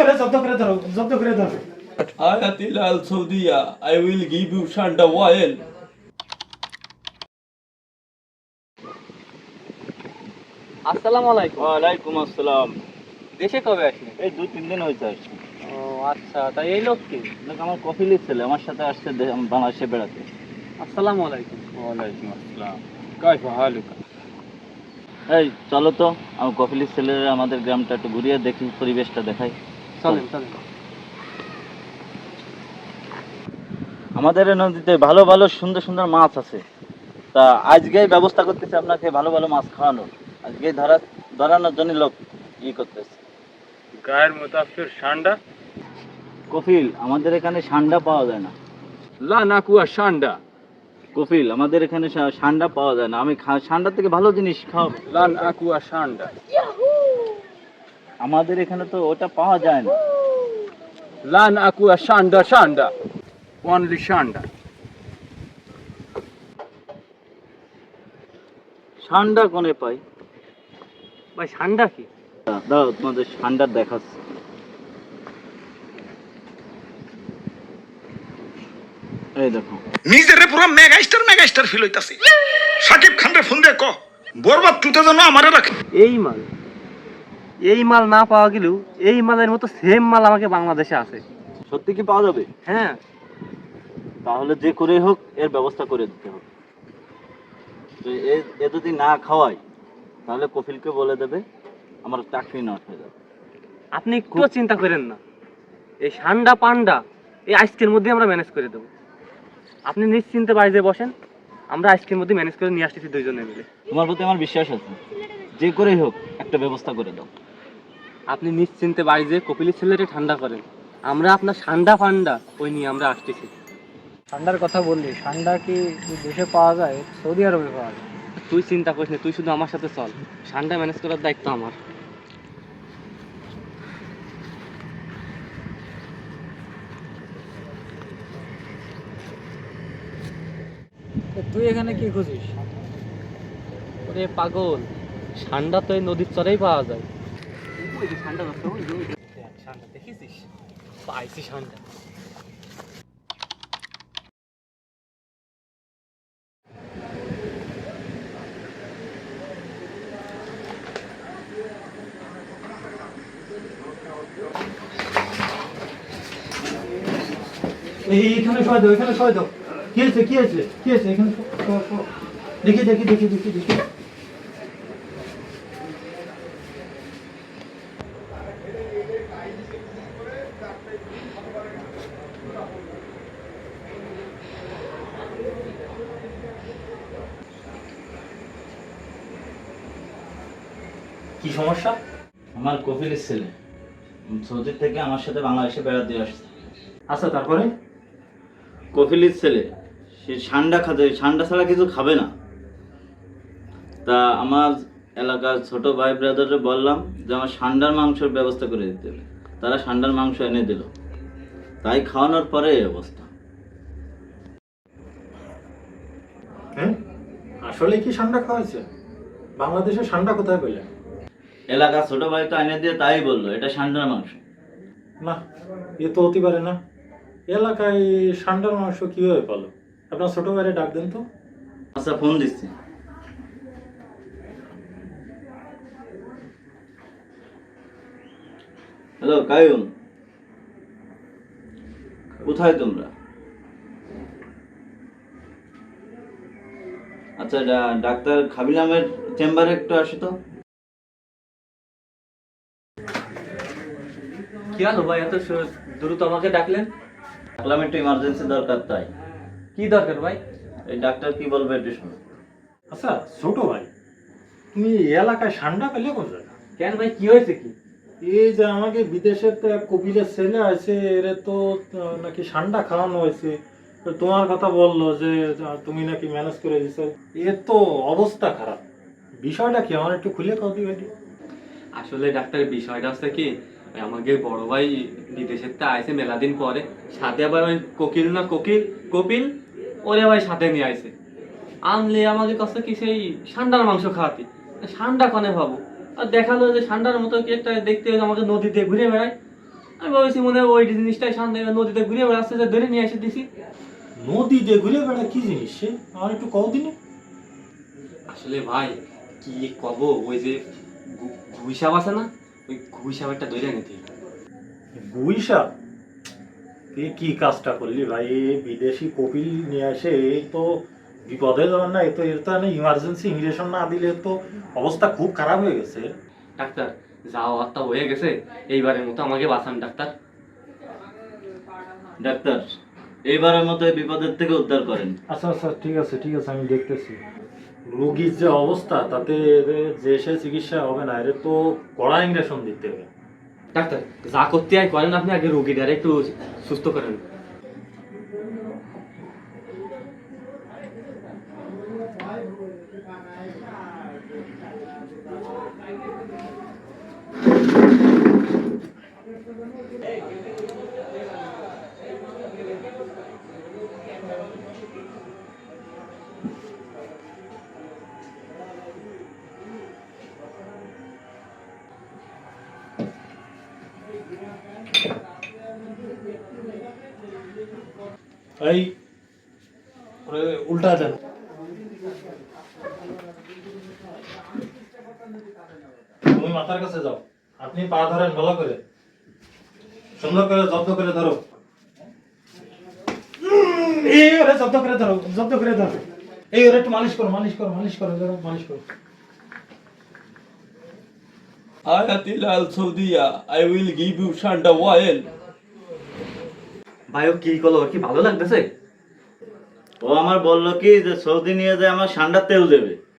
ওরে জব্দ করে ধরো। Ayatil Al Saudiya, I will give you Shanda oil. আসসালামু আলাইকুম। ওয়ালাইকুম আসসালাম। দেশে কবে আসলেন? এই 2-3 দিন হয়েছে আসছি। ও আচ্ছা, তাই এই লোক কি? দেখ আমার কফিলের ছেলে আমার সাথে আসছে বাংলাদেশে বেড়াতে। আসসালামু আলাইকুম। ওয়ালাইকুম আসসালাম। কাইফা হালুকা? এই চলো তো আমার কফিলের ছেলেরা আমাদের গ্রামটা একটু ঘুরিয়ে দেখি, পরিবেশটা দেখাই। চলেন চলেন। আমাদের এই নদীতে ভালো ভালো সুন্দর সুন্দর মাছ আছে। তা আজকেই ব্যবস্থা করতেছে আপনাকে ভালো ভালো মাছ খাওয়ানোর। আজকেই ধরানোর জন্য লোক করতেছে। গায়ের মতো আপনার ঠান্ডা। কফিল আমাদের এখানে সান্ডা পাওয়া যায় না। লা নাকুয়া ঠান্ডা। কফিল আমাদের এখানে সান্ডা পাওয়া যায় না। আমি সান্ডার থেকে ভালো জিনিস খাওয়াবো। লা নাকুয়া ঠান্ডা। আমাদের এখানে তো ওটা পাওয়া যায় না। লা নাকুয়া ঠান্ডা ঠান্ডা। অনলি ঠান্ডা। সান্ডা কোনে পাই? ভাই ঠান্ডা কি? দাও তোমাদের সান্ডার দেখাচ্ছি। এই দেখো নিজেরে পুরো মেগাস্টার ফিল হইতাছে। সাকিব খানরে ফোন দিয়ে ক বরবাদ টুতে যেন আমারে রাখে। এই মাল না পাওয়া গেলেও এই মালের মতো সেম মাল আমাকে বাংলাদেশে আছে। সত্যি কি পাওয়া যাবে? হ্যাঁ। তাহলে যে করে হোক এর ব্যবস্থা করে দিতে হবে। তো এ যদি না খাওয়াই তাহলে কফিলকে বলে দেবে আমার চাকরি নষ্ট হয়ে যাবে। আপনি একটু চিন্তা করেন না, এই ঠান্ডা পান্ডা এই আজকের মধ্যে আমরা ম্যানেজ করে দেবো। আপনি নিশ্চিন্তে বাড়িতে বসেন, আমরা আজকের মধ্যে ম্যানেজ করে নিয়ে আসতেছি দুইজনে মিলে। তোমার প্রতি আমার বিশ্বাস আছে, যে করেই হোক একটা ব্যবস্থা করে দাও। আপনি নিশ্চিন্তে বাড়িতে কপিলের ছেলেটা ঠান্ডা করেন, আমরা আপনার ঠান্ডা ফান্ডা ওই নিয়ে আমরা আসতেছি। ঠান্ডার কথা বললি, ঠান্ডা কি দেশে পাওয়া যায়? সৌদি আরবে পাওয়া যায়। তুই চিন্তা করিস না, তুই শুধু আমার সাথে চল, ঠান্ডা ম্যানেজ করার দায়িত্ব আমার। তো তুই এখানে কি খুঁজিস? ওরে পাগল, ঠান্ডা তো এই নদীর চরেই পাওয়া যায়। ঠান্ডা দেখেছিস? পাইছি ঠান্ডা। এইখানে সবাই দাও, এখানে সবাই দাও। কি হয়েছে কি হয়েছে কি হয়েছে? এখানে দেখি দেখি দেখি দেখি দেখি। কি সমস্যা? আমার কফিলের ছেলে সৌদি থেকে আমার সাথে বাংলাদেশে বেড়াতে আসছে। আচ্ছা তারপরে? কফিলের ছেলে সে ঠান্ডা খাবে, ঠান্ডা ছাড়া কিছু খাবে না। তা আমার এলাকার ছোট ভাই ব্রাদারকে বললাম যে আমার ষান্ডার মাংসের ব্যবস্থা করে দিতে হবে। তারা ষান্ডার মাংস এনে দিল, তাই খাওয়ানোর পরে এই অবস্থা। হ্যাঁ, আসলে কি ঠান্ডা খাওয়াইছে? বাংলাদেশে ঠান্ডা কোথায় পেলে? এলাকার ছোট ভাই তো এনে দিয়ে তাই বললো এটা ষান্ডার মাংস। না, এ তো হতে পারে না। এলাকায় ষান্ডার মাংস কিভাবে পেলো? আপনার ছোট ভাইরে ডাক দেন তো। আচ্ছা ফোন দিচ্ছি। হ্যালো কায়ুম, কোথায় তোমরা? আচ্ছা ডাক্তার খাবিলামের চেম্বারে একটু আসো তো। কি হলো ভাই, এত দ্রুত আমাকে ডাকলেন? ডাকলাম একটু ইমার্জেন্সি দরকার তাই। কি দরকার ভাই? এই ডাক্তার কি বলবে একটু শোনো। আচ্ছা ছোট ভাই, তুমি এলাকায় ঠান্ডা পেলে কোথায়? কেন ভাই, কি হয়েছে কি? এই যে আমাকে বিদেশের তো এক কপিলের ছেলে আছে, এরে তো নাকি ঠান্ডা খাওয়ানো হয়েছে। তো তোমার কথা বললো যে তুমি নাকি ম্যানেজ করে দিছো। এর তো অবস্থা খারাপ। বিষয়টা কি আমার একটু খুলে কও দিবে? আসলে ডাক্তার বিষয়টা হচ্ছে কি, আমাকে বড় ভাই বিদেশের তে আইছে মেলা দিন পরে, সাথে আবার ওই কপিল ওরে ভাই সাথে নিয়ে আইছে। আনলে আমাকে কাছে কি সেই ষান্ডার মাংস খাওয়াতে। ষান্ডা কনে ভাবো, আর দেখালো যে ষান্ডার মতো কি একটা দেখতে হলো আমাকে নদীতে ঘুরে বেড়ায়। আমি ভাবছি মনে হয় ওই জিনিসটাই ষান্ডা নদীতে ঘুরে বেড়াচ্ছে, যে ধরে নিয়ে এসে দিছি। নদীতে ঘুরে বেড়া কি জিনিস সে আমার একটু কও দিনে। আসলে ভাই কি কব, ওই যে ঘুইসাপ আছে না, ওই ঘুইসাপ একটা ধরে নিতে। গুইসা, তুই কি কাজটা করলি ভাই? এই বিদেশি কপিল নিয়ে আসে এই তো বিপদে যাবেন না, এই তো এর তো ইমার্জেন্সি ইঞ্জেকশন না দিলে তো অবস্থা খুব খারাপ হয়ে গেছে। ডাক্তার যা হওয়ারটা হয়ে গেছে, এইবারের মতো আমাকে বাঁচান ডাক্তার। ডাক্তার, এইবারের মতো এই বিপদের থেকে উদ্ধার করেন। আচ্ছা আচ্ছা, ঠিক আছে ঠিক আছে, আমি দেখতেছি। রোগীর যে অবস্থা তাতে যে সে চিকিৎসা হবে না, এর তো কড়া ইঞ্জেকশন দিতে হবে। ডাক্তার যা করতে হয় করেন, আপনি আগে রোগীটারে একটু সুস্থ করেন। এই ওরে উল্টা দেন। তুমি মাথার কাছে যাও, আপনি পা ধরেন ভালো করে, সুন্দর করে জব্দ করে ধরো। এই ওরে জব্দ করে ধরো, জব্দ করে ধরো। এই ওরে একটু মালিশ করো, মালিশ করো, মালিশ করো, ধরো, মালিশ করো। Ayatil Al Saudiya, I will give you Shanda oil. ভাই ও কি করলো, ওর কি ভালো লাগতেছে? ও আমার বললো কি যে সৌদি নিয়ে যায় আমার ঠান্ডার তেল দেবে।